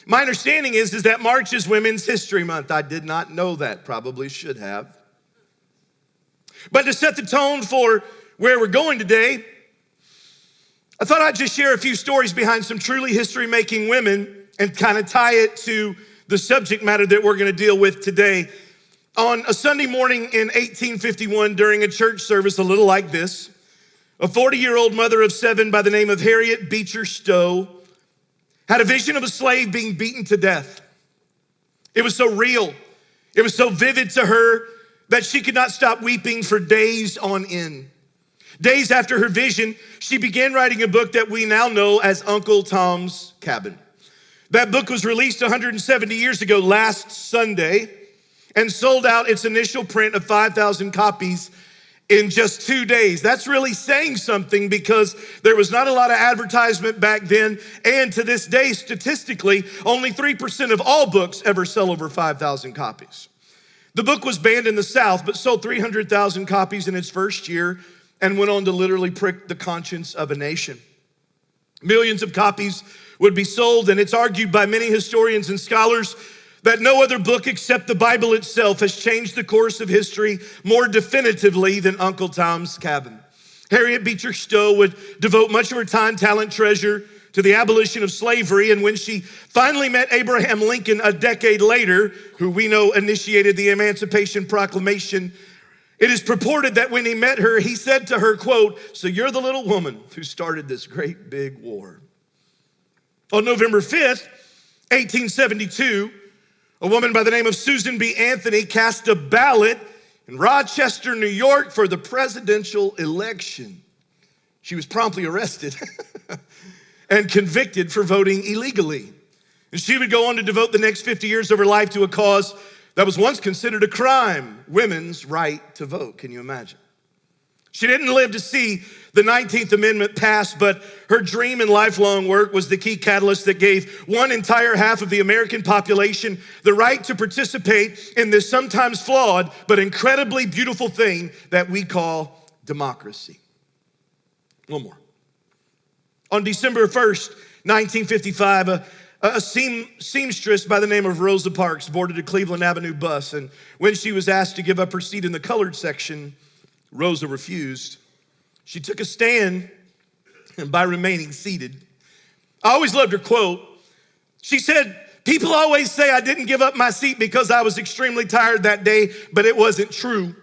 My understanding is that March is Women's History Month. I did not know that, probably should have. But to set the tone for where we're going today, I thought I'd just share a few stories behind some truly history-making women and kind of tie it to the subject matter that we're going to deal with today. On a Sunday morning in 1851, during a church service a little like this, a 40-year-old mother of 7 by the name of Harriet Beecher Stowe had a vision of a slave being beaten to death. It was so real, it was so vivid to her that she could not stop weeping for days on end. Days after her vision, she began writing a book that we now know as Uncle Tom's Cabin. That book was released 170 years ago last Sunday and sold out its initial print of 5,000 copies in just 2 days. That's really saying something because there was not a lot of advertisement back then. And to this day, statistically, only 3% of all books ever sell over 5,000 copies. The book was banned in the South, but sold 300,000 copies in its first year and went on to literally prick the conscience of a nation. Millions of copies would be sold, and it's argued by many historians and scholars that no other book except the Bible itself has changed the course of history more definitively than Uncle Tom's Cabin. Harriet Beecher Stowe would devote much of her time, talent, treasure to the abolition of slavery, and when she finally met Abraham Lincoln a decade later, who we know initiated the Emancipation Proclamation, it is purported that when he met her, he said to her, quote, "So you're the little woman who started this great big war." On November 5th, 1872, a woman by the name of Susan B. Anthony cast a ballot in Rochester, New York for the presidential election. She was promptly arrested and convicted for voting illegally. And she would go on to devote the next 50 years of her life to a cause that was once considered a crime, women's right to vote. Can you imagine? She didn't live to see the 19th Amendment passed, but her dream and lifelong work was the key catalyst that gave one entire half of the American population the right to participate in this sometimes flawed but incredibly beautiful thing that we call democracy. One more. On December 1st, 1955, a seamstress by the name of Rosa Parks boarded a Cleveland Avenue bus, and when she was asked to give up her seat in the colored section, Rosa refused. She took a stand, and by remaining seated, I always loved her quote. She said, "People always say I didn't give up my seat because I was extremely tired that day, but it wasn't true."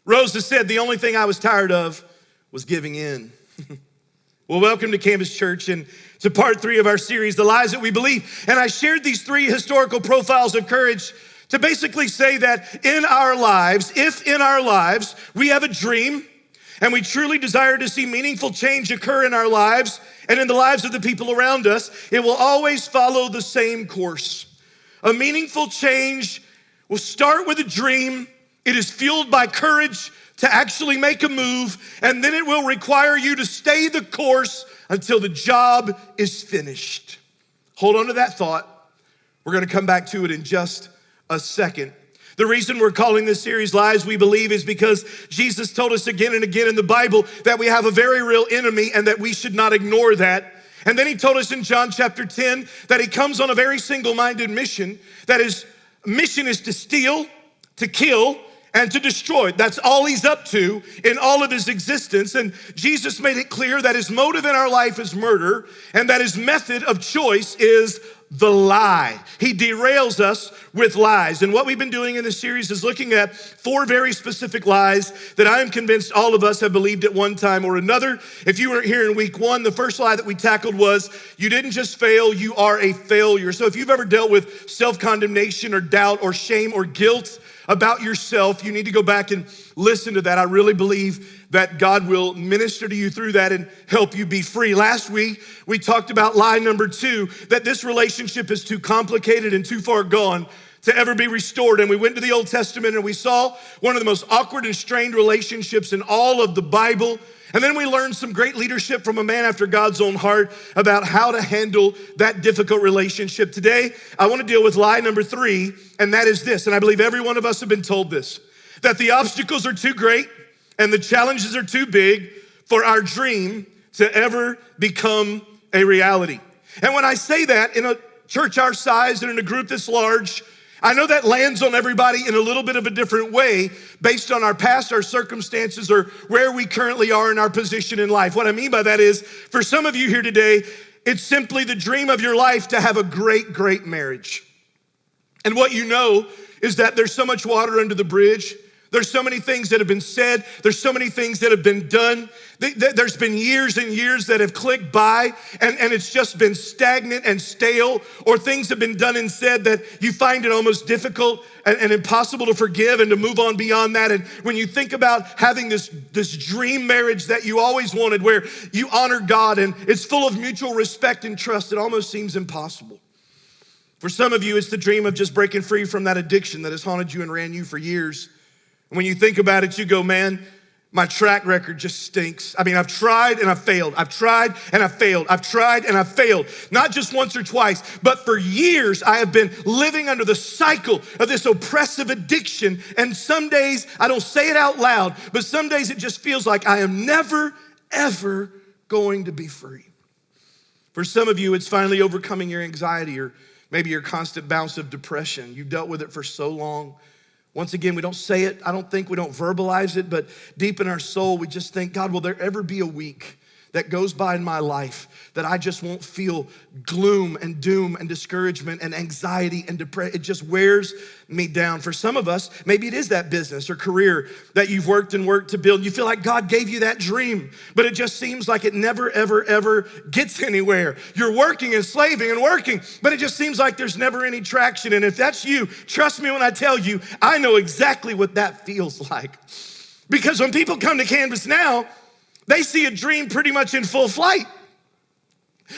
Rosa said, "The only thing I was tired of was giving in." Well, welcome to Campus Church and to part 3 of our series, The Lies That We Believe. And I shared these 3 historical profiles of courage to basically say that in our lives, if in our lives we have a dream and we truly desire to see meaningful change occur in our lives and in the lives of the people around us, it will always follow the same course. A meaningful change will start with a dream. It is fueled by courage to actually make a move, and then it will require you to stay the course until the job is finished. Hold on to that thought. We're going to come back to it in just a second. The reason we're calling this series Lies We Believe is because Jesus told us again and again in the Bible that we have a very real enemy and that we should not ignore that. And then he told us in John chapter 10 that he comes on a very single-minded mission. That his mission is to steal, to kill, and to destroy. That's all he's up to in all of his existence. And Jesus made it clear that his motive in our life is murder and that his method of choice is the lie. He derails us with lies. And what we've been doing in this series is looking at 4 very specific lies that I am convinced all of us have believed at one time or another. If you weren't here in week 1, the first lie that we tackled was you didn't just fail, you are a failure. So if you've ever dealt with self-condemnation or doubt or shame or guilt about yourself, you need to go back and listen to that. I really believe that God will minister to you through that and help you be free. Last week, we talked about lie number 2, that this relationship is too complicated and too far gone to ever be restored. And we went to the Old Testament and we saw one of the most awkward and strained relationships in all of the Bible. And then we learned some great leadership from a man after God's own heart about how to handle that difficult relationship. Today, I want to deal with lie number 3, and that is this, and I believe every one of us have been told this, that the obstacles are too great and the challenges are too big for our dream to ever become a reality. And when I say that in a church our size and in a group this large, I know that lands on everybody in a little bit of a different way based on our past, our circumstances, or where we currently are in our position in life. What I mean by that is, for some of you here today, it's simply the dream of your life to have a great, great marriage. And what you know is that there's so much water under the bridge. There's so many things that have been said. There's so many things that have been done. There's been years and years that have clicked by, and it's just been stagnant and stale, or things have been done and said that you find it almost difficult and impossible to forgive and to move on beyond that. And when you think about having this dream marriage that you always wanted, where you honor God and it's full of mutual respect and trust, it almost seems impossible. For some of you, it's the dream of just breaking free from that addiction that has haunted you and ran you for years. When you think about it, you go, man, my track record just stinks. I mean, I've tried and I've failed. I've tried and I've failed. I've tried and I've failed. Not just once or twice, but for years I have been living under the cycle of this oppressive addiction. And some days, I don't say it out loud, but some days it just feels like I am never, ever going to be free. For some of you, it's finally overcoming your anxiety or maybe your constant bounce of depression. You've dealt with it for so long. Once again, we don't say it. I don't think we don't verbalize it, but deep in our soul, we just think, God, will there ever be a week that goes by in my life that I just won't feel gloom and doom and discouragement and anxiety and depression? It just wears me down. For some of us, maybe it is that business or career that you've worked and worked to build. You feel like God gave you that dream, but it just seems like it never, ever, ever gets anywhere. You're working and slaving and working, but it just seems like there's never any traction. And if that's you, trust me when I tell you, I know exactly what that feels like. Because when people come to Canvas now, they see a dream pretty much in full flight.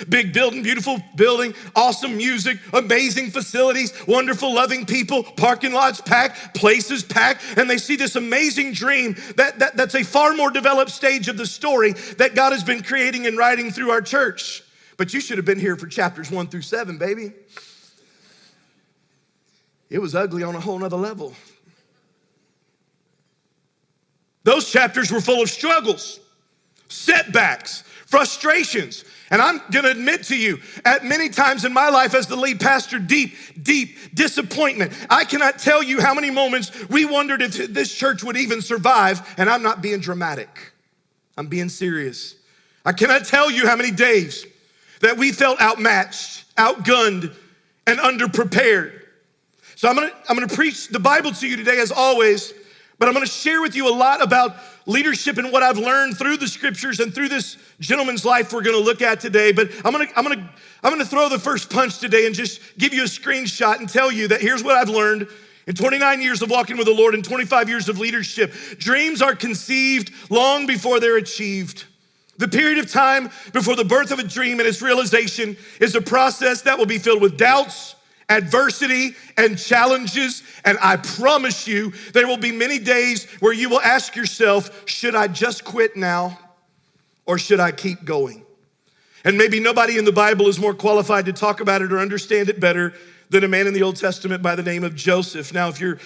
Big building, beautiful building, awesome music, amazing facilities, wonderful, loving people, parking lots packed, places packed, and they see this amazing dream that's a far more developed stage of the story that God has been creating and writing through our church. But you should have been here for chapters 1 through 7, baby. It was ugly on a whole nother level. Those chapters were full of struggles, setbacks, frustrations. And I'm gonna admit to you, at many times in my life as the lead pastor, deep disappointment. I cannot tell you how many moments we wondered if this church would even survive, and I'm not being dramatic. I'm being serious. I cannot tell you how many days that we felt outmatched, outgunned, and underprepared. So I'm gonna preach the Bible to you today as always, but I'm gonna share with you a lot about leadership and what I've learned through the scriptures and through this gentleman's life we're gonna look at today. But I'm gonna throw the first punch today and just give you a screenshot and tell you that here's what I've learned in 29 years of walking with the Lord and 25 years of leadership. Dreams are conceived long before they're achieved. The period of time before the birth of a dream and its realization is a process that will be filled with doubts, adversity, and challenges. And I promise you, there will be many days where you will ask yourself, should I just quit now or should I keep going? And maybe nobody in the Bible is more qualified to talk about it or understand it better than a man in the Old Testament by the name of Joseph. Now, if you've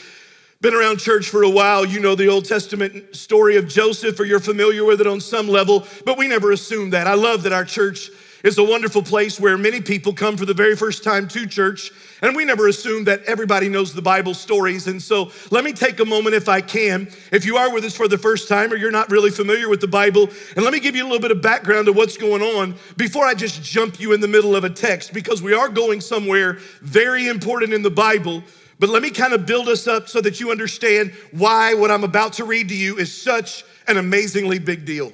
been around church for a while, you know the Old Testament story of Joseph, or you're familiar with it on some level, but we never assume that. I love that our church is a wonderful place where many people come for the very first time to church, and we never assume that everybody knows the Bible stories. And so let me take a moment, if I can, if you are with us for the first time or you're not really familiar with the Bible, and let me give you a little bit of background of what's going on before I just jump you in the middle of a text, because we are going somewhere very important in the Bible. But let me kind of build us up so that you understand why what I'm about to read to you is such an amazingly big deal.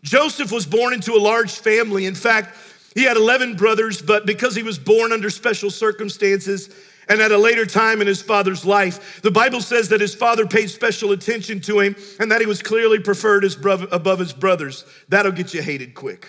Joseph was born into a large family. In fact, he had 11 brothers, but because he was born under special circumstances and at a later time in his father's life, the Bible says that his father paid special attention to him and that he was clearly preferred above his brothers. That'll get you hated quick.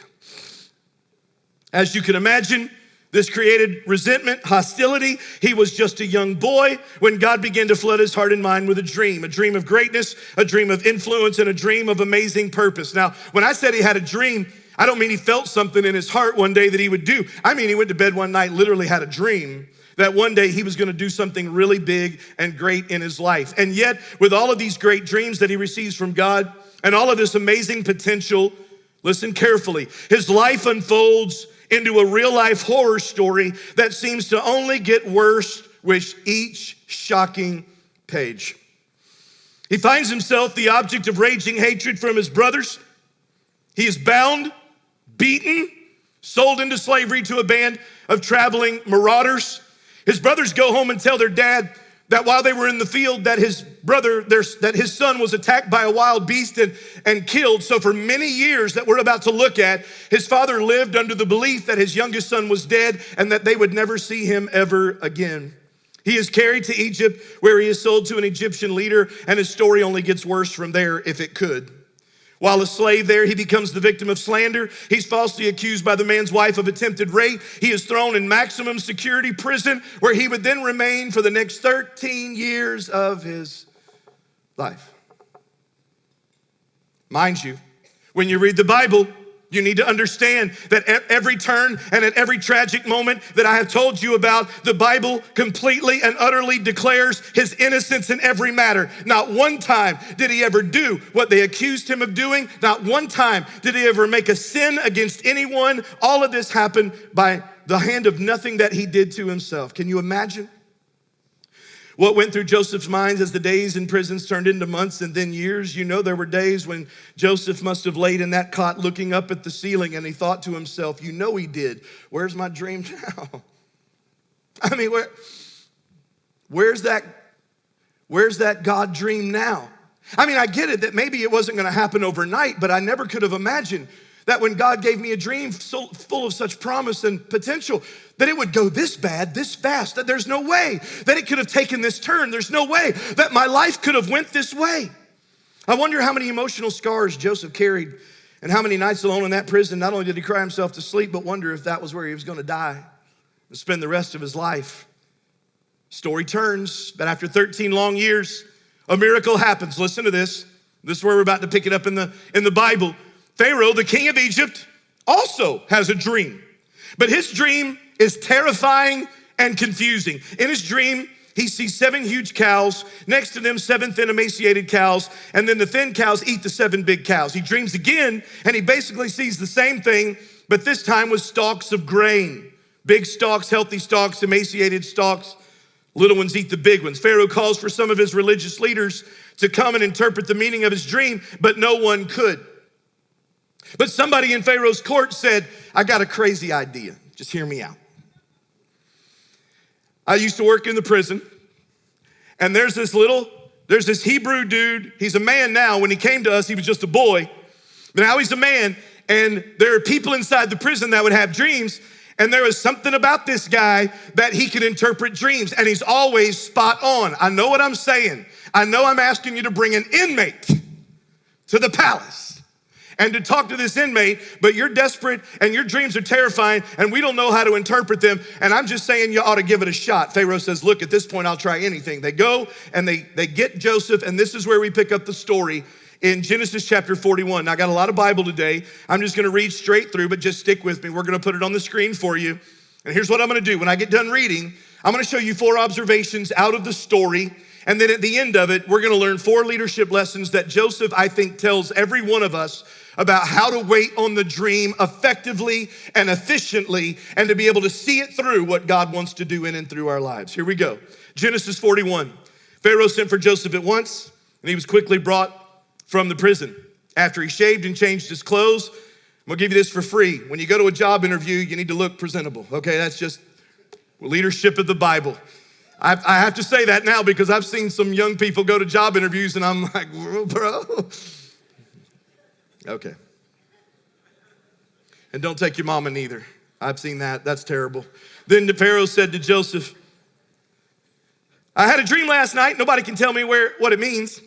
As you can imagine, this created resentment, hostility. He was just a young boy when God began to flood his heart and mind with a dream of greatness, a dream of influence, and a dream of amazing purpose. Now, when I said he had a dream, I don't mean he felt something in his heart one day that he would do. I mean he went to bed one night, literally had a dream that one day he was gonna do something really big and great in his life. And yet, with all of these great dreams that he receives from God and all of this amazing potential, listen carefully, his life unfolds into a real-life horror story that seems to only get worse with each shocking page. He finds himself the object of raging hatred from his brothers. He is bound, beaten, sold into slavery to a band of traveling marauders. His brothers go home and tell their dad that while they were in the field, that his son was attacked by a wild beast and killed. So for many years that we're about to look at, his father lived under the belief that his youngest son was dead and that they would never see him ever again. He is carried to Egypt, where he is sold to an Egyptian leader, and his story only gets worse from there if it could. While a slave there, he becomes the victim of slander. He's falsely accused by the man's wife of attempted rape. He is thrown in maximum security prison, where he would then remain for the next 13 years of his life. Mind you, when you read the Bible, you need to understand that at every turn and at every tragic moment that I have told you about, the Bible completely and utterly declares his innocence in every matter. Not one time did he ever do what they accused him of doing. Not one time did he ever make a sin against anyone. All of this happened by the hand of nothing that he did to himself. Can you imagine what went through Joseph's mind as the days in prisons turned into months and then years? You know, there were days when Joseph must have laid in that cot looking up at the ceiling, and he thought to himself, you know he did, where's my dream now? I mean, where's that God dream now? I mean, I get it that maybe it wasn't gonna happen overnight, but I never could have imagined that when God gave me a dream so full of such promise and potential, that it would go this bad, this fast, that there's no way that it could have taken this turn. There's no way that my life could have went this way. I wonder how many emotional scars Joseph carried and how many nights alone in that prison. Not only did he cry himself to sleep, but wonder if that was where he was gonna die and spend the rest of his life. Story turns, but after 13 long years, a miracle happens. Listen to this. This is where we're about to pick it up in the Bible. Pharaoh, the king of Egypt, also has a dream. But his dream is terrifying and confusing. In his dream, he sees 7 huge cows, next to them 7 thin emaciated cows, and then the thin cows eat the 7 big cows. He dreams again, and he basically sees the same thing, but this time with stalks of grain. Big stalks, healthy stalks, emaciated stalks. Little ones eat the big ones. Pharaoh calls for some of his religious leaders to come and interpret the meaning of his dream, but no one could. But somebody in Pharaoh's court said, I got a crazy idea. Just hear me out. I used to work in the prison, and there's this Hebrew dude. He's a man now. When he came to us, he was just a boy. But now he's a man, and there are people inside the prison that would have dreams, and there was something about this guy that he could interpret dreams, and he's always spot on. I know what I'm saying. I know I'm asking you to bring an inmate to the palace and to talk to this inmate, but you're desperate and your dreams are terrifying and we don't know how to interpret them, and I'm just saying you ought to give it a shot. Pharaoh says, look, at this point I'll try anything. They go and they get Joseph, and this is where we pick up the story in Genesis chapter 41. Now, I got a lot of Bible today. I'm just gonna read straight through, but just stick with me. We're gonna put it on the screen for you. And here's what I'm gonna do. When I get done reading, I'm gonna show you 4 observations out of the story. And then at the end of it, we're gonna learn 4 leadership lessons that Joseph, I think, tells every one of us about how to wait on the dream effectively and efficiently, and to be able to see it through what God wants to do in and through our lives. Here we go. Genesis 41. Pharaoh sent for Joseph at once, and he was quickly brought from the prison. After he shaved and changed his clothes, I'm gonna give you this for free. When you go to a job interview, you need to look presentable, okay? That's just leadership of the Bible. I have to say that now because I've seen some young people go to job interviews and I'm like, bro. Okay. And don't take your mama neither. I've seen that. That's terrible. Then the Pharaoh said to Joseph, I had a dream last night. Nobody can tell me what it means.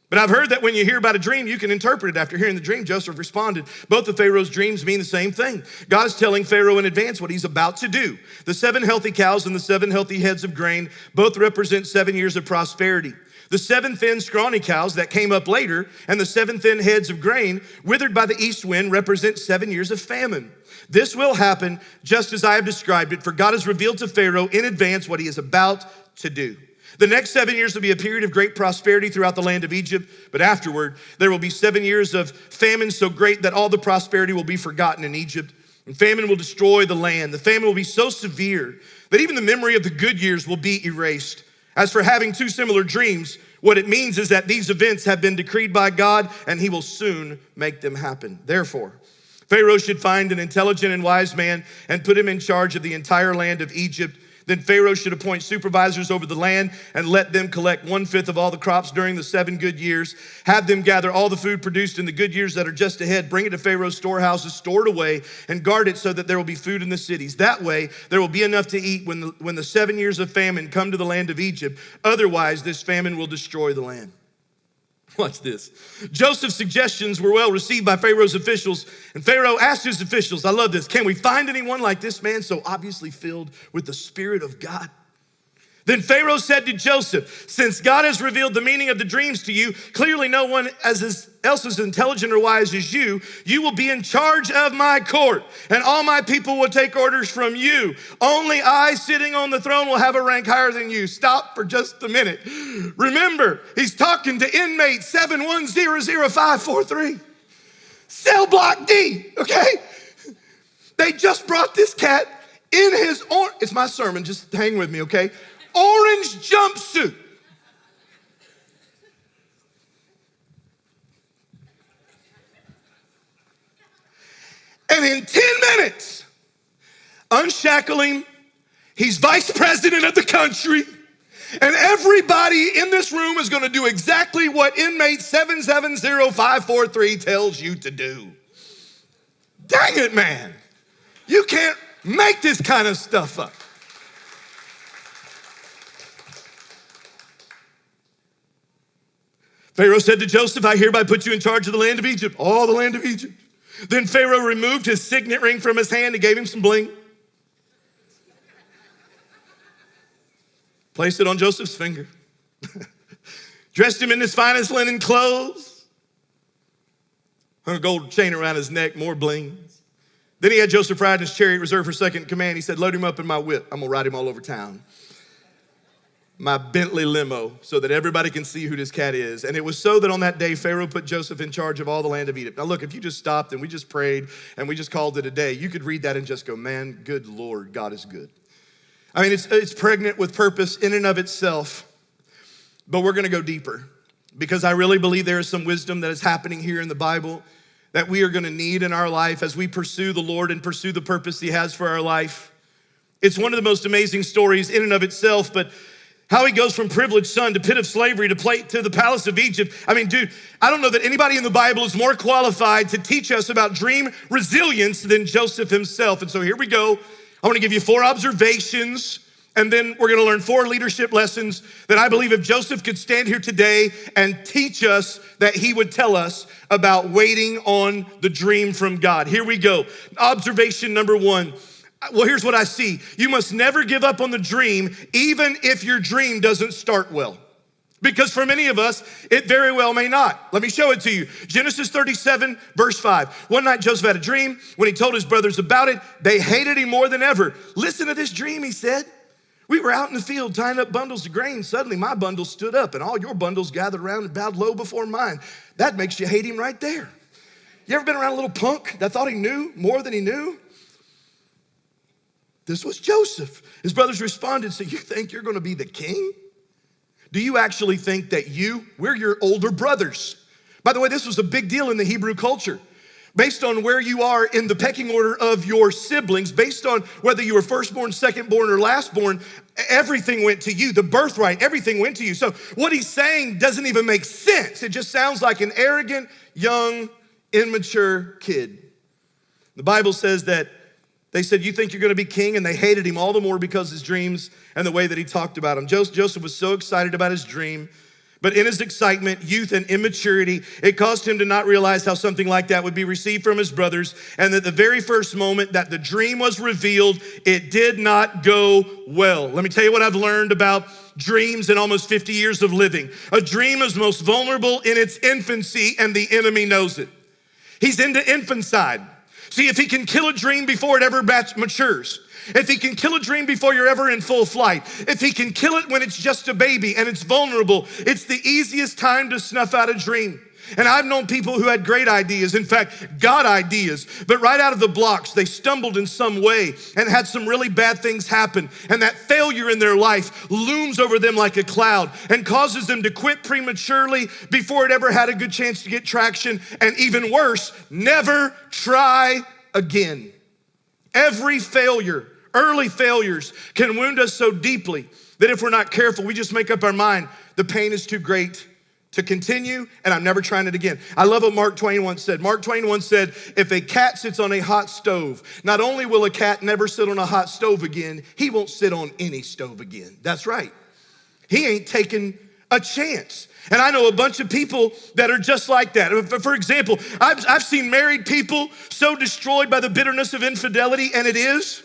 But I've heard that when you hear about a dream, you can interpret it. After hearing the dream, Joseph responded, both of Pharaoh's dreams mean the same thing. God is telling Pharaoh in advance what he's about to do. The 7 healthy cows and the 7 healthy heads of grain both represent 7 years of prosperity. The 7 thin, scrawny cows that came up later and the 7 thin heads of grain withered by the east wind represent 7 years of famine. This will happen just as I have described it, for God has revealed to Pharaoh in advance what he is about to do. The next 7 years will be a period of great prosperity throughout the land of Egypt, but afterward, there will be 7 years of famine so great that all the prosperity will be forgotten in Egypt. And famine will destroy the land. The famine will be so severe that even the memory of the good years will be erased. As for having two similar dreams, what it means is that these events have been decreed by God and he will soon make them happen. Therefore, Pharaoh should find an intelligent and wise man and put him in charge of the entire land of Egypt. Then Pharaoh should appoint supervisors over the land and let them collect 1/5 of all the crops during the 7 good years. Have them gather all the food produced in the good years that are just ahead. Bring it to Pharaoh's storehouses, store it away, and guard it so that there will be food in the cities. That way, there will be enough to eat when the 7 years of famine come to the land of Egypt. Otherwise, this famine will destroy the land. Watch this. Joseph's suggestions were well received by Pharaoh's officials, and Pharaoh asked his officials, I love this, can we find anyone like this man so obviously filled with the Spirit of God? Then Pharaoh said to Joseph, since God has revealed the meaning of the dreams to you, clearly no one else as intelligent or wise as you will be in charge of my court, and all my people will take orders from you. Only I sitting on the throne will have a rank higher than you. Stop for just a minute. Remember, he's talking to inmate 7100543. Cell block D, okay? They just brought this cat in his it's my sermon, just hang with me, okay? Orange jumpsuit. And in 10 minutes, unshackle him. He's vice president of the country. And everybody in this room is going to do exactly what inmate 770543 tells you to do. Dang it, man. You can't make this kind of stuff up. Pharaoh said to Joseph, I hereby put you in charge of the land of Egypt, all the land of Egypt. Then Pharaoh removed his signet ring from his hand and gave him some bling. Placed it on Joseph's finger. Dressed him in his finest linen clothes. Hung a gold chain around his neck, more blings. Then he had Joseph ride in his chariot reserved for second in command. He said, load him up in my whip. I'm gonna ride him all over town. My Bentley limo, so that everybody can see who this cat is. And it was so that on that day, Pharaoh put Joseph in charge of all the land of Egypt. Now look, if you just stopped and we just prayed and we just called it a day, you could read that and just go, man, good Lord, God is good. I mean, it's pregnant with purpose in and of itself, but we're gonna go deeper because I really believe there is some wisdom that is happening here in the Bible that we are gonna need in our life as we pursue the Lord and pursue the purpose he has for our life. It's one of the most amazing stories in and of itself, but how he goes from privileged son to pit of slavery to the palace of Egypt. I mean, dude, I don't know that anybody in the Bible is more qualified to teach us about dream resilience than Joseph himself. And so here we go. I want to give you 4 observations, and then we're going to learn 4 leadership lessons that I believe if Joseph could stand here today and teach us, that he would tell us about waiting on the dream from God. Here we go. Observation number 1. Well, here's what I see. You must never give up on the dream, even if your dream doesn't start well. Because for many of us, it very well may not. Let me show it to you. Genesis 37, verse 5. One night Joseph had a dream. When he told his brothers about it, they hated him more than ever. Listen to this dream, he said. We were out in the field tying up bundles of grain. Suddenly my bundle stood up and all your bundles gathered around and bowed low before mine. That makes you hate him right there. You ever been around a little punk that thought he knew more than he knew? This was Joseph. His brothers responded, so you think you're gonna be the king? Do you actually think that we're your older brothers? By the way, this was a big deal in the Hebrew culture. Based on where you are in the pecking order of your siblings, based on whether you were firstborn, secondborn, or lastborn, everything went to you. The birthright, everything went to you. So what he's saying doesn't even make sense. It just sounds like an arrogant, young, immature kid. The Bible says that they said, you think you're gonna be king? And they hated him all the more because of his dreams and the way that he talked about them. Joseph was so excited about his dream, but in his excitement, youth, and immaturity, it caused him to not realize how something like that would be received from his brothers, and that the very first moment that the dream was revealed, it did not go well. Let me tell you what I've learned about dreams in almost 50 years of living. A dream is most vulnerable in its infancy, and the enemy knows it. He's into infanticide. See, if he can kill a dream before it ever matures, if he can kill a dream before you're ever in full flight, if he can kill it when it's just a baby and it's vulnerable, it's the easiest time to snuff out a dream. And I've known people who had great ideas, in fact, God ideas, but right out of the blocks, they stumbled in some way and had some really bad things happen. And that failure in their life looms over them like a cloud and causes them to quit prematurely before it ever had a good chance to get traction. And even worse, never try again. Every failure, early failures, can wound us so deeply that if we're not careful, we just make up our mind, the pain is too great to continue, and I'm never trying it again. I love what Mark Twain once said. Mark Twain once said, if a cat sits on a hot stove, not only will a cat never sit on a hot stove again, he won't sit on any stove again. That's right. He ain't taking a chance. And I know a bunch of people that are just like that. For example, I've seen married people so destroyed by the bitterness of infidelity, and it is,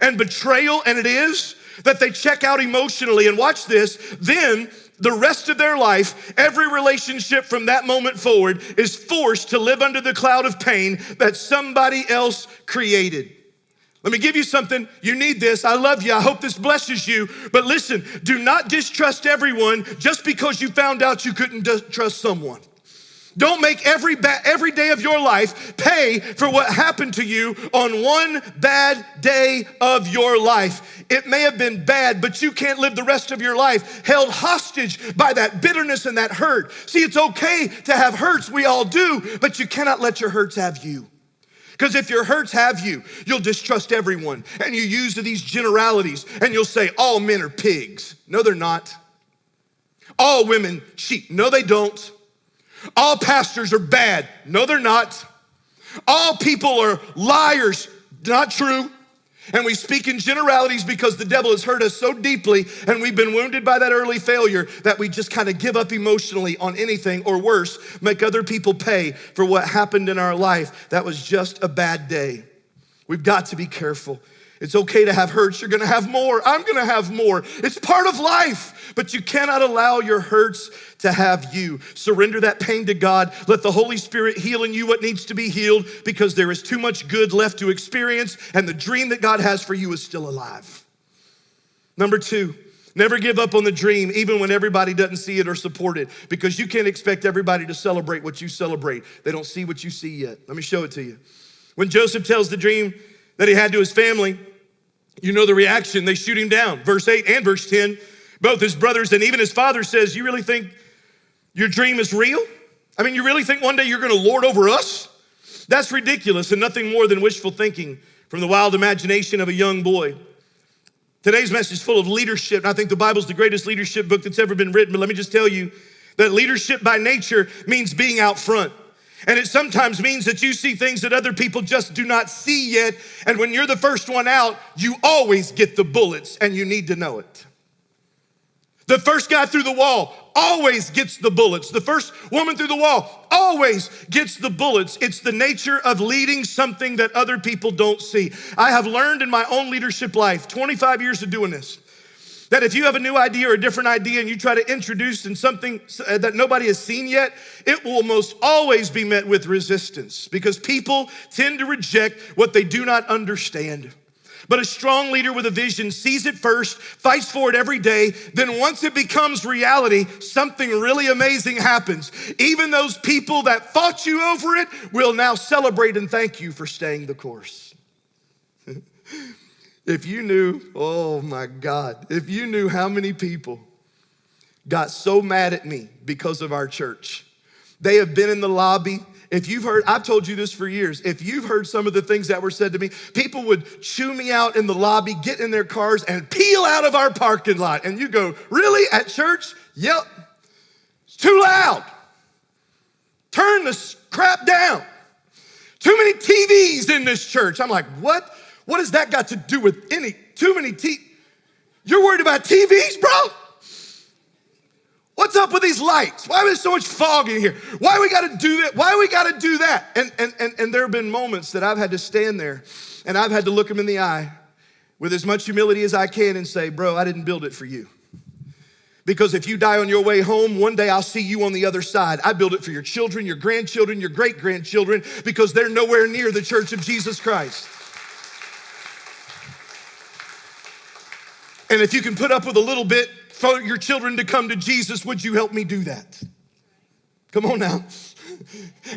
and betrayal, and it is, that they check out emotionally. And watch this, then the rest of their life, every relationship from that moment forward is forced to live under the cloud of pain that somebody else created. Let me give you something. You need this. I love you. I hope this blesses you. But listen, do not distrust everyone just because you found out you couldn't trust someone. Don't make every day of your life pay for what happened to you on one bad day of your life. It may have been bad, but you can't live the rest of your life held hostage by that bitterness and that hurt. See, it's okay to have hurts. We all do, but you cannot let your hurts have you. Because if your hurts have you, you'll distrust everyone. And you use these generalities and you'll say, all men are pigs. No, they're not. All women cheat. No, they don't. All pastors are bad. No, they're not. All people are liars. Not true. And we speak in generalities because the devil has hurt us so deeply and we've been wounded by that early failure that we just kind of give up emotionally on anything, or worse, make other people pay for what happened in our life that was just a bad day. We've got to be careful. It's okay to have hurts. You're gonna have more. I'm gonna have more. It's part of life, but you cannot allow your hurts to have you. Surrender that pain to God. Let the Holy Spirit heal in you what needs to be healed, because there is too much good left to experience and the dream that God has for you is still alive. Number 2, never give up on the dream even when everybody doesn't see it or support it, because you can't expect everybody to celebrate what you celebrate. They don't see what you see yet. Let me show it to you. When Joseph tells the dream that he had to his family, you know the reaction. They shoot him down. Verse 8 and verse 10, both his brothers and even his father says, you really think your dream is real? I mean, you really think one day you're gonna lord over us? That's ridiculous and nothing more than wishful thinking from the wild imagination of a young boy. Today's message is full of leadership, and I think the Bible's the greatest leadership book that's ever been written. But let me just tell you that leadership by nature means being out front. And it sometimes means that you see things that other people just do not see yet. And when you're the first one out, you always get the bullets, and you need to know it. The first guy through the wall always gets the bullets. The first woman through the wall always gets the bullets. It's the nature of leading something that other people don't see. I have learned in my own leadership life, 25 years of doing this, that if you have a new idea or a different idea and you try to introduce in something that nobody has seen yet, it will almost always be met with resistance, because people tend to reject what they do not understand. But a strong leader with a vision sees it first, fights for it every day. Then once it becomes reality, something really amazing happens. Even those people that fought you over it will now celebrate and thank you for staying the course. If you knew, oh my God, if you knew how many people got so mad at me because of our church. They have been in the lobby. If you've heard, I've told you this for years, if you've heard some of the things that were said to me, people would chew me out in the lobby, get in their cars and peel out of our parking lot. And you go, really, at church? Yep, it's too loud. Turn this crap down. Too many TVs in this church. I'm like, what? What has that got to do with too many You're worried about TVs, bro? What's up with these lights? Why is so much fog in here? Why we gotta do that? Why we gotta do that? And there have been moments that I've had to stand there and I've had to look them in the eye with as much humility as I can and say, bro, I didn't build it for you. Because if you die on your way home, one day I'll see you on the other side. I build it for your children, your grandchildren, your great-grandchildren, because they're nowhere near the church of Jesus Christ. And if you can put up with a little bit for your children to come to Jesus, would you help me do that? Come on now.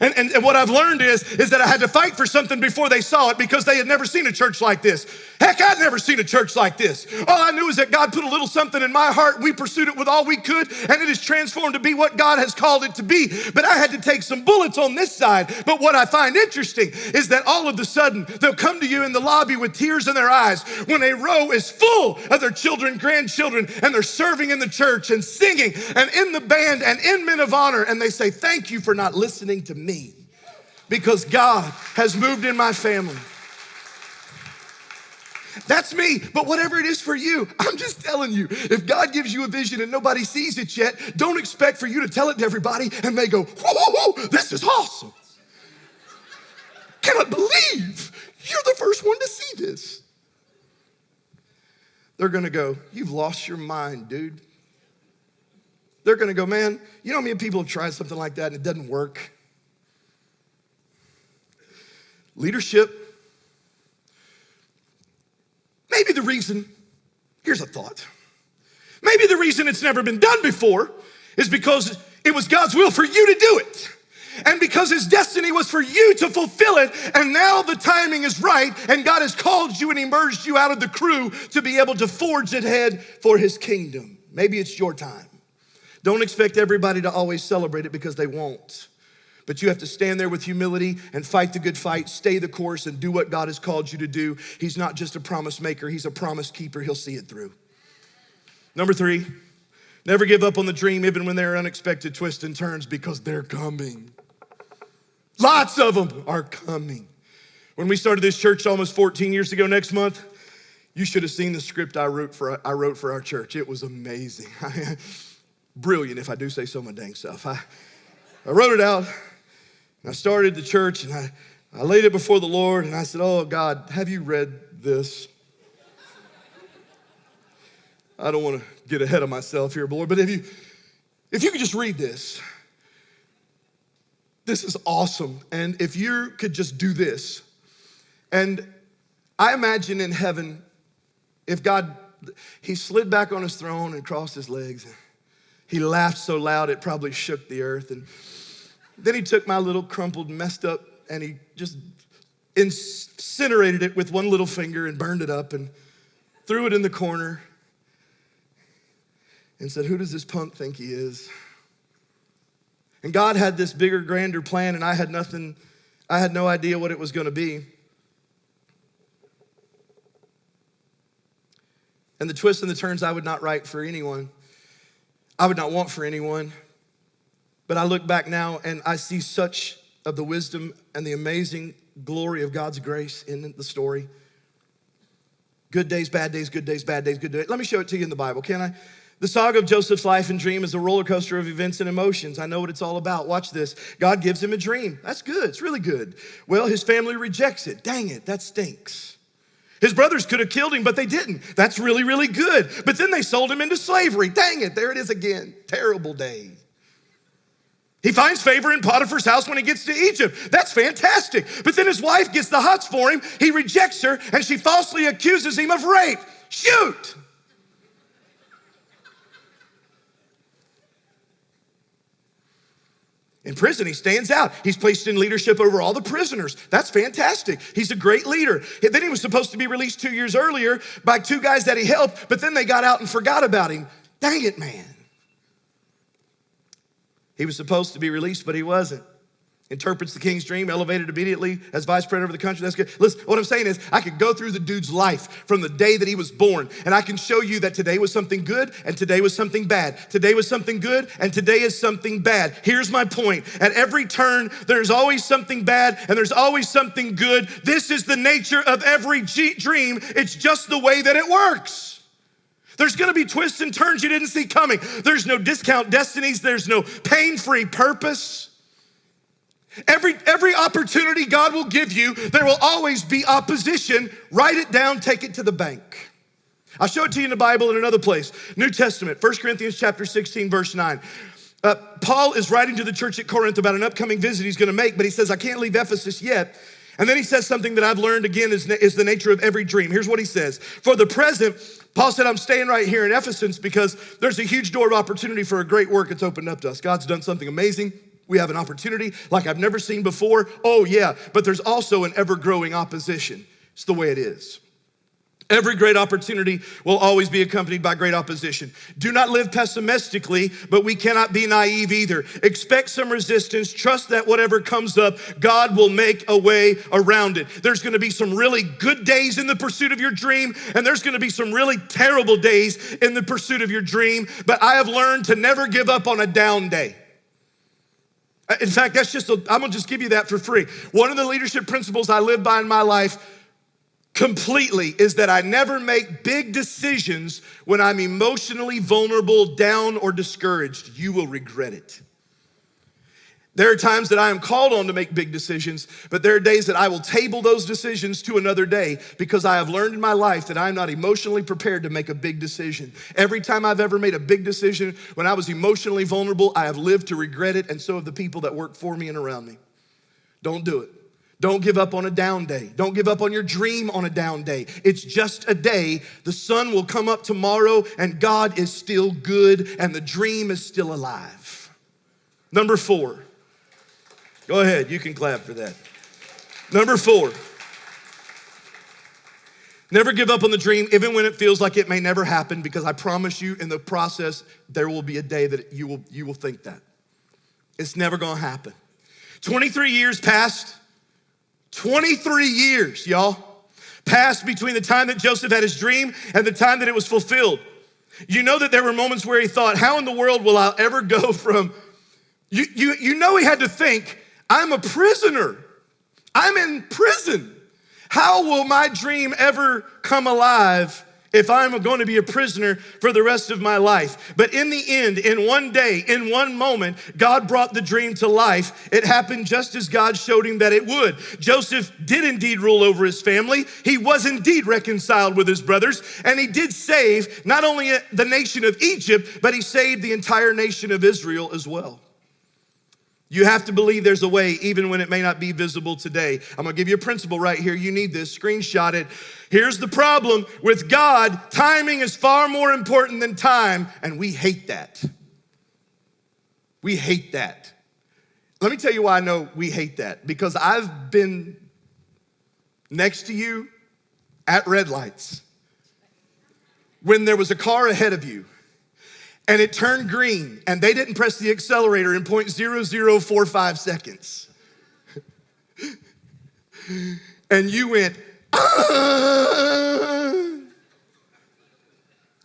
And what I've learned is that I had to fight for something before they saw it because they had never seen a church like this. Heck, I'd never seen a church like this. All I knew is that God put a little something in my heart. We pursued it with all we could, and it has transformed to be what God has called it to be. But I had to take some bullets on this side. But what I find interesting is that all of a sudden, they'll come to you in the lobby with tears in their eyes when a row is full of their children, grandchildren, and they're serving in the church and singing and in the band and in Men of Honor, and they say, thank you for not listening to me because God has moved in my family. That's me, but whatever it is for you, I'm just telling you, if God gives you a vision and nobody sees it yet, don't expect for you to tell it to everybody and they go, whoa, whoa, whoa, this is awesome. Cannot believe you're the first one to see this. They're gonna go, you've lost your mind, dude. They're gonna go, man, you know how many people have tried something like that and it doesn't work? Leadership, maybe the reason, here's a thought. Maybe the reason it's never been done before is because it was God's will for you to do it. And because his destiny was for you to fulfill it, and now the timing is right, and God has called you and emerged you out of the crew to be able to forge ahead for his kingdom. Maybe it's your time. Don't expect everybody to always celebrate it because they won't. But you have to stand there with humility and fight the good fight, stay the course, and do what God has called you to do. He's not just a promise maker, he's a promise keeper. He'll see it through. Number 3, never give up on the dream even when there are unexpected twists and turns because they're coming. Lots of them are coming. When we started this church almost 14 years ago next month, you should have seen the script I wrote for our church. It was amazing. Brilliant, if I do say so my dang self. I wrote it out. I started the church and I laid it before the Lord and I said, oh God, have you read this? I don't want to get ahead of myself here, Lord, but if you could just read this, this is awesome. And if you could just do this. And I imagine in heaven, if God, he slid back on his throne and crossed his legs. He laughed so loud it probably shook the earth. And then he took my little crumpled, messed up, and he just incinerated it with one little finger and burned it up and threw it in the corner and said, who does this punk think he is? And God had this bigger, grander plan, and I had no idea what it was gonna be. And the twists and the turns I would not write for anyone. I would not want for anyone. But I look back now and I see such of the wisdom and the amazing glory of God's grace in the story. Good days, bad days, good days, bad days, good days. Let me show it to you in the Bible, can I? The saga of Joseph's life and dream is a roller coaster of events and emotions. I know what it's all about. Watch this. God gives him a dream. That's good. It's really good. Well, his family rejects it. Dang it, that stinks. His brothers could have killed him, but they didn't. That's really, really good. But then they sold him into slavery. Dang it, there it is again. Terrible day. He finds favor in Potiphar's house when he gets to Egypt. That's fantastic. But then his wife gets the hots for him. He rejects her, and she falsely accuses him of rape. Shoot. In prison, he stands out. He's placed in leadership over all the prisoners. That's fantastic. He's a great leader. Then he was supposed to be released 2 years earlier by 2 guys that he helped, but then they got out and forgot about him. Dang it, man. He was supposed to be released, but he wasn't. Interprets the king's dream, elevated immediately as vice president of the country. That's good. Listen, what I'm saying is I could go through the dude's life from the day that he was born, and I can show you that today was something good and today was something bad. Today was something good and today is something bad. Here's my point. At every turn, there's always something bad and there's always something good. This is the nature of every dream. It's just the way that it works. There's gonna be twists and turns you didn't see coming. There's no discount destinies. There's no pain-free purpose. Every opportunity God will give you, there will always be opposition. Write it down, take it to the bank. I'll show it to you in the Bible in another place. New Testament, 1 Corinthians chapter 16, verse 9. Paul is writing to the church at Corinth about an upcoming visit he's gonna make, but he says, I can't leave Ephesus yet. And then he says something that I've learned again is the nature of every dream. Here's what he says. For the present, Paul said, I'm staying right here in Ephesus because there's a huge door of opportunity for a great work that's opened up to us. God's done something amazing. We have an opportunity like I've never seen before. Oh yeah, but there's also an ever-growing opposition. It's the way it is. Every great opportunity will always be accompanied by great opposition. Do not live pessimistically, but we cannot be naive either. Expect some resistance. Trust that whatever comes up, God will make a way around it. There's gonna be some really good days in the pursuit of your dream, and there's gonna be some really terrible days in the pursuit of your dream, but I have learned to never give up on a down day. In fact, I'm gonna just give you that for free. One of the leadership principles I live by in my life completely is that I never make big decisions when I'm emotionally vulnerable, down, or discouraged. You will regret it. There are times that I am called on to make big decisions, but there are days that I will table those decisions to another day because I have learned in my life that I'm not emotionally prepared to make a big decision. Every time I've ever made a big decision, when I was emotionally vulnerable, I have lived to regret it, and so have the people that work for me and around me. Don't do it. Don't give up on a down day. Don't give up on your dream on a down day. It's just a day. The sun will come up tomorrow, and God is still good, and the dream is still alive. Number 4. Go ahead, you can clap for that. Number 4. Never give up on the dream, even when it feels like it may never happen, because I promise you in the process, there will be a day that you will think that. It's never gonna happen. 23 years passed. 23 years, y'all, passed between the time that Joseph had his dream and the time that it was fulfilled. You know that there were moments where he thought, how in the world will I ever go from, you know he had to think, I'm a prisoner. I'm in prison. How will my dream ever come alive if I'm going to be a prisoner for the rest of my life? But in the end, in one day, in one moment, God brought the dream to life. It happened just as God showed him that it would. Joseph did indeed rule over his family. He was indeed reconciled with his brothers, and he did save not only the nation of Egypt, but he saved the entire nation of Israel as well. You have to believe there's a way, even when it may not be visible today. I'm gonna give you a principle right here. You need this, screenshot it. Here's the problem with God. Timing is far more important than time, and we hate that. We hate that. Let me tell you why I know we hate that. Because I've been next to you at red lights when there was a car ahead of you, and it turned green, and they didn't press the accelerator in 0.0045 seconds. And you went,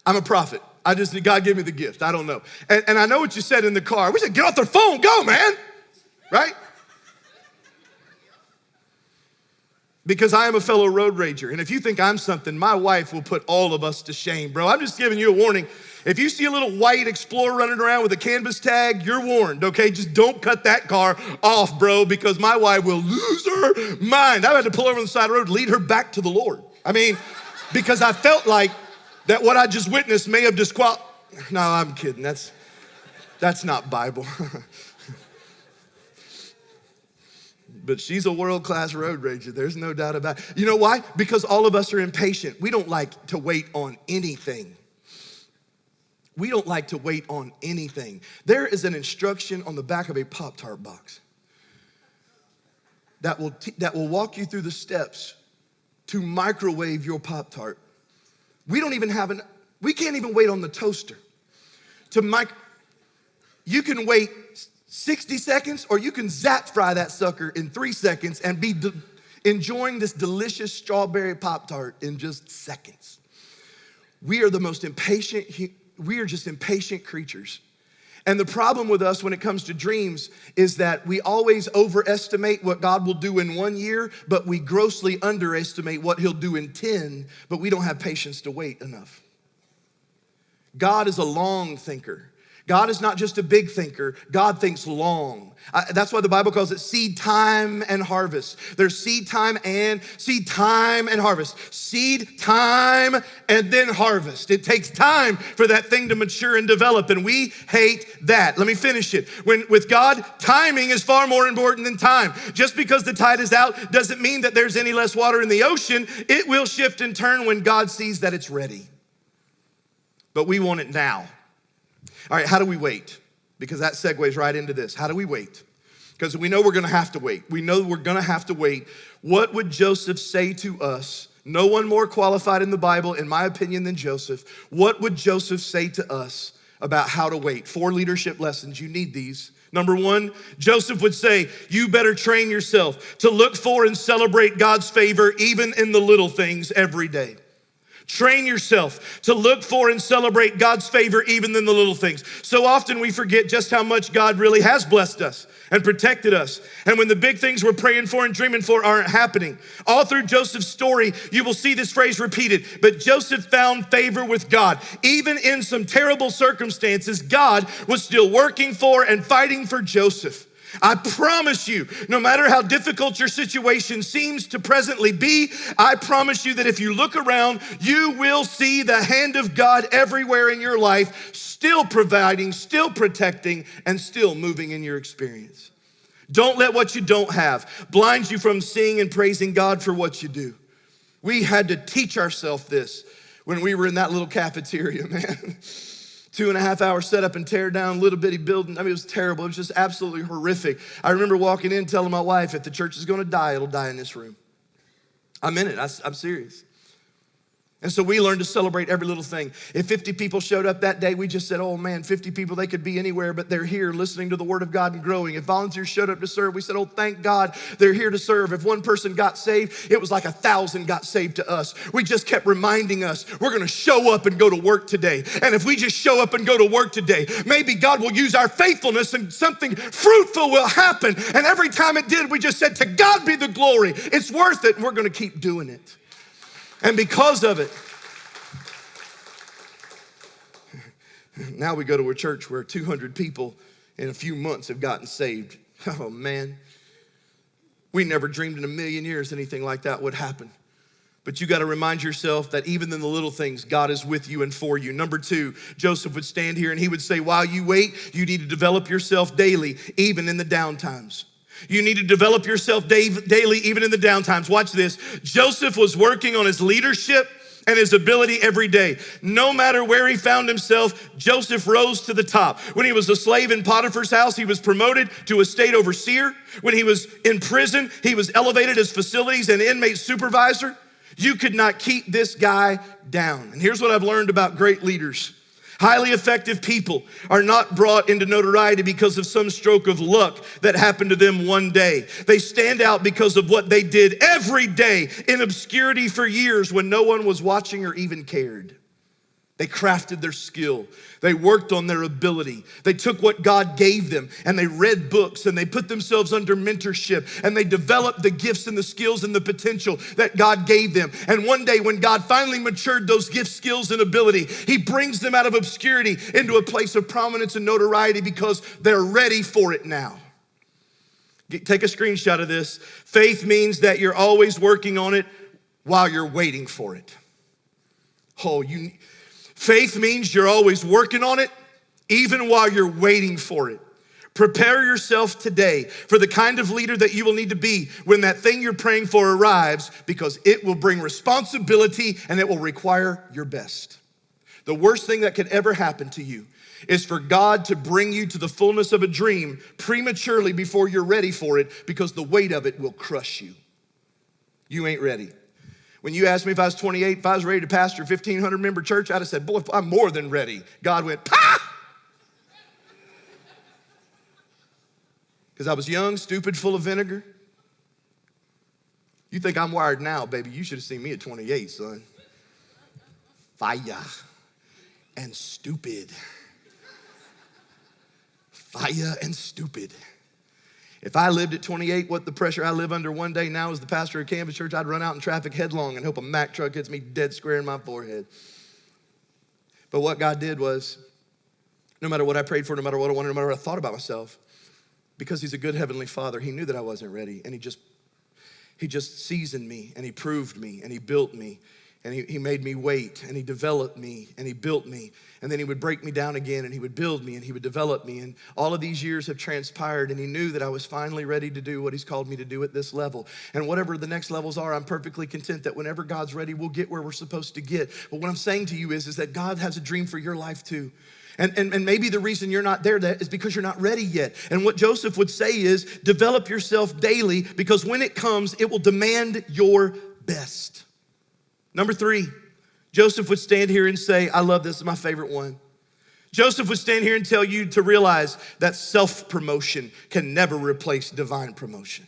I'm a prophet. God gave me the gift. I don't know. And I know what you said in the car. We said, get off their phone, go, man. Right? Because I am a fellow road rager. And if you think I'm something, my wife will put all of us to shame, bro. I'm just giving you a warning. If you see a little white Explorer running around with a canvas tag, you're warned, okay? Just don't cut that car off, bro, because my wife will lose her mind. I had to pull over on the side of the road, lead her back to the Lord. I mean, because I felt like that what I just witnessed may have disqualified. No, I'm kidding. That's not Bible. But she's a world-class road rager. There's no doubt about it. You know why? Because all of us are impatient. We don't like to wait on anything. We don't like to wait on anything. There is an instruction on the back of a Pop-Tart box that will walk you through the steps to microwave your Pop-Tart. We can't even wait on the toaster. You can wait 60 seconds, or you can zap fry that sucker in 3 seconds and be enjoying this delicious strawberry Pop-Tart in just seconds. We are just impatient creatures. And the problem with us when it comes to dreams is that we always overestimate what God will do in 1 year, but we grossly underestimate what he'll do in 10, but we don't have patience to wait enough. God is a long thinker. God is not just a big thinker. God thinks long. That's why the Bible calls it seed time and harvest. There's seed time and harvest. Seed time and then harvest. It takes time for that thing to mature and develop, and we hate that. Let me finish it. With God, timing is far more important than time. Just because the tide is out doesn't mean that there's any less water in the ocean. It will shift and turn when God sees that it's ready. But we want it now. All right, how do we wait? Because that segues right into this. How do we wait? because we know we're gonna have to wait. We know we're gonna have to wait. What would Joseph say to us? No one more qualified in the Bible, in my opinion, than Joseph. What would Joseph say to us about how to wait? 4 leadership lessons. You need these. Number 1, Joseph would say, you better train yourself to look for and celebrate God's favor even in the little things every day. Train yourself to look for and celebrate God's favor even in the little things. So often we forget just how much God really has blessed us and protected us. And when the big things we're praying for and dreaming for aren't happening. All through Joseph's story, you will see this phrase repeated. But Joseph found favor with God. Even in some terrible circumstances, God was still working for and fighting for Joseph. I promise you, no matter how difficult your situation seems to presently be, I promise you that if you look around, you will see the hand of God everywhere in your life, still providing, still protecting, and still moving in your experience. Don't let what you don't have blind you from seeing and praising God for what you do. We had to teach ourselves this when we were in that little cafeteria, man. 2.5 hour setup and tear down little bitty building. I mean, it was terrible. It was just absolutely horrific. I remember walking in telling my wife, if the church is gonna die, it'll die in this room. I'm in it, I'm serious. And so we learned to celebrate every little thing. If 50 people showed up that day, we just said, oh man, 50 people, they could be anywhere, but they're here listening to the word of God and growing. If volunteers showed up to serve, we said, oh, thank God they're here to serve. If one person got saved, it was like 1,000 got saved to us. We just kept reminding us, we're gonna show up and go to work today. And if we just show up and go to work today, maybe God will use our faithfulness and something fruitful will happen. And every time it did, we just said, to God be the glory. It's worth it, and we're gonna keep doing it. And because of it, now we go to a church where 200 people in a few months have gotten saved. Oh man, we never dreamed in a million years anything like that would happen. But you gotta remind yourself that even in the little things, God is with you and for you. Number 2, Joseph would stand here and he would say, while you wait, you need to develop yourself daily, even in the down times. You need to develop yourself daily, even in the down times. Watch this. Joseph was working on his leadership and his ability every day. No matter where he found himself, Joseph rose to the top. When he was a slave in Potiphar's house, he was promoted to a state overseer. When he was in prison, he was elevated as facilities and inmate supervisor. You could not keep this guy down. And here's what I've learned about great leaders. Highly effective people are not brought into notoriety because of some stroke of luck that happened to them one day. They stand out because of what they did every day in obscurity for years when no one was watching or even cared. They crafted their skill. They worked on their ability. They took what God gave them and they read books and they put themselves under mentorship and they developed the gifts and the skills and the potential that God gave them. And one day when God finally matured those gifts, skills, and ability, he brings them out of obscurity into a place of prominence and notoriety because they're ready for it now. Take a screenshot of this. Faith means that you're always working on it while you're waiting for it. Faith means you're always working on it, even while you're waiting for it. Prepare yourself today for the kind of leader that you will need to be when that thing you're praying for arrives, because it will bring responsibility and it will require your best. The worst thing that could ever happen to you is for God to bring you to the fullness of a dream prematurely before you're ready for it, because the weight of it will crush you. You ain't ready. When you asked me if I was 28, if I was ready to pastor a 1,500 member church, I'd have said, boy, I'm more than ready. God went, pah! Because I was young, stupid, full of vinegar. You think I'm wired now, baby. You should have seen me at 28, son. Fire and stupid. Fire and stupid. If I lived at 28, what the pressure I live under one day now as the pastor of Canvas Church, I'd run out in traffic headlong and hope a Mack truck hits me dead square in my forehead. But what God did was, no matter what I prayed for, no matter what I wanted, no matter what I thought about myself, because he's a good heavenly father, he knew that I wasn't ready. And he just seasoned me and he proved me and he built me. And he made me wait, and he developed me, and he built me. And then he would break me down again, and he would build me, and he would develop me. And all of these years have transpired, and he knew that I was finally ready to do what he's called me to do at this level. And whatever the next levels are, I'm perfectly content that whenever God's ready, we'll get where we're supposed to get. But what I'm saying to you is that God has a dream for your life too. And maybe the reason you're not there is because you're not ready yet. And what Joseph would say is, develop yourself daily, because when it comes, it will demand your best. Number 3, Joseph would stand here and say, I love this, is my favorite one. Joseph would stand here and tell you to realize that self-promotion can never replace divine promotion.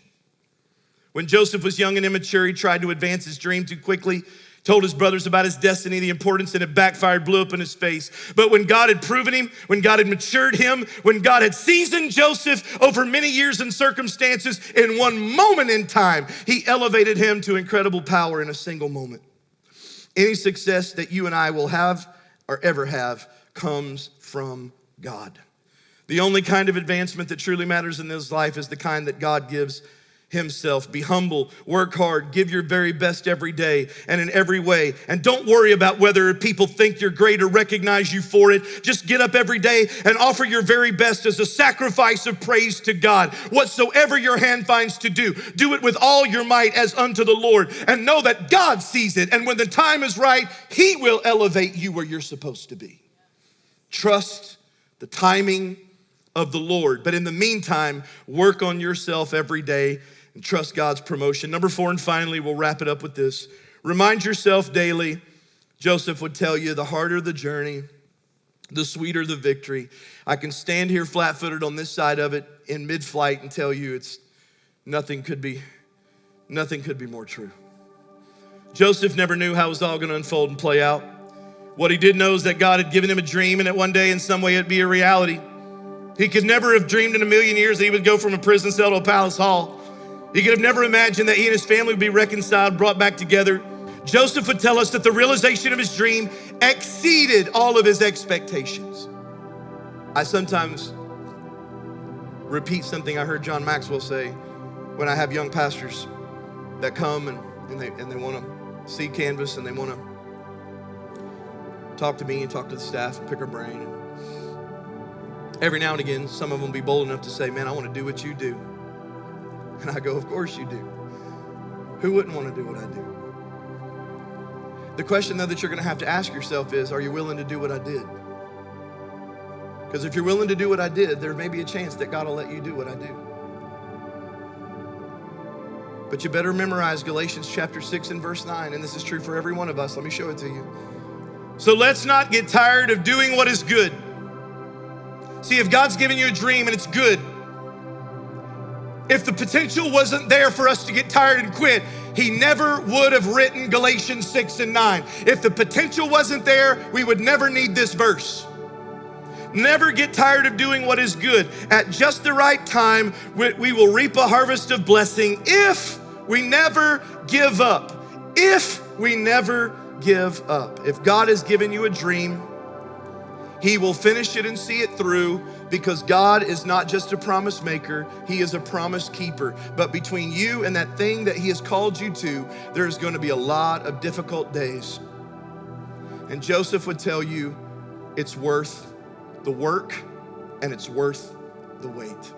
When Joseph was young and immature, he tried to advance his dream too quickly, told his brothers about his destiny, the importance, and it backfired, blew up in his face. But when God had proven him, when God had matured him, when God had seasoned Joseph over many years and circumstances, in one moment in time, he elevated him to incredible power in a single moment. Any success that you and I will have or ever have comes from God. The only kind of advancement that truly matters in this life is the kind that God gives himself. Be humble, work hard, give your very best every day and in every way. And don't worry about whether people think you're great or recognize you for it. Just get up every day and offer your very best as a sacrifice of praise to God. Whatsoever your hand finds to do, do it with all your might as unto the Lord. And know that God sees it. And when the time is right, he will elevate you where you're supposed to be. Trust the timing of the Lord. But in the meantime, work on yourself every day and trust God's promotion. Number 4, and finally, we'll wrap it up with this. Remind yourself daily. Joseph would tell you, the harder the journey, the sweeter the victory. I can stand here flat-footed on this side of it in mid-flight and tell you nothing could be more true. Joseph never knew how it was all going to unfold and play out. What he did know is that God had given him a dream, and that one day in some way it'd be a reality. He could never have dreamed in a million years that he would go from a prison cell to a palace hall. He could have never imagined that he and his family would be reconciled, brought back together. Joseph would tell us that the realization of his dream exceeded all of his expectations. I sometimes repeat something I heard John Maxwell say when I have young pastors that come and they want to see Canvas and they want to talk to me and talk to the staff and pick our brain. Every now and again, some of them will be bold enough to say, man, I want to do what you do. And I go, of course you do. Who wouldn't want to do what I do? The question, though, that you're going to have to ask yourself is, are you willing to do what I did? Because if you're willing to do what I did, there may be a chance that God will let you do what I do. But you better memorize Galatians Chapter 6 and verse 9, and this is true for every one of us. Let me show it to you. So let's not get tired of doing what is good. See, if God's given you a dream and it's good, if the potential wasn't there for us to get tired and quit, he never would have written Galatians 6 and 9. If the potential wasn't there, we would never need this verse. Never get tired of doing what is good. At just the right time, we will reap a harvest of blessing if we never give up. If we never give up. If God has given you a dream, he will finish it and see it through, because God is not just a promise maker, he is a promise keeper. But between you and that thing that he has called you to, there's going to be a lot of difficult days. And Joseph would tell you, it's worth the work and it's worth the wait.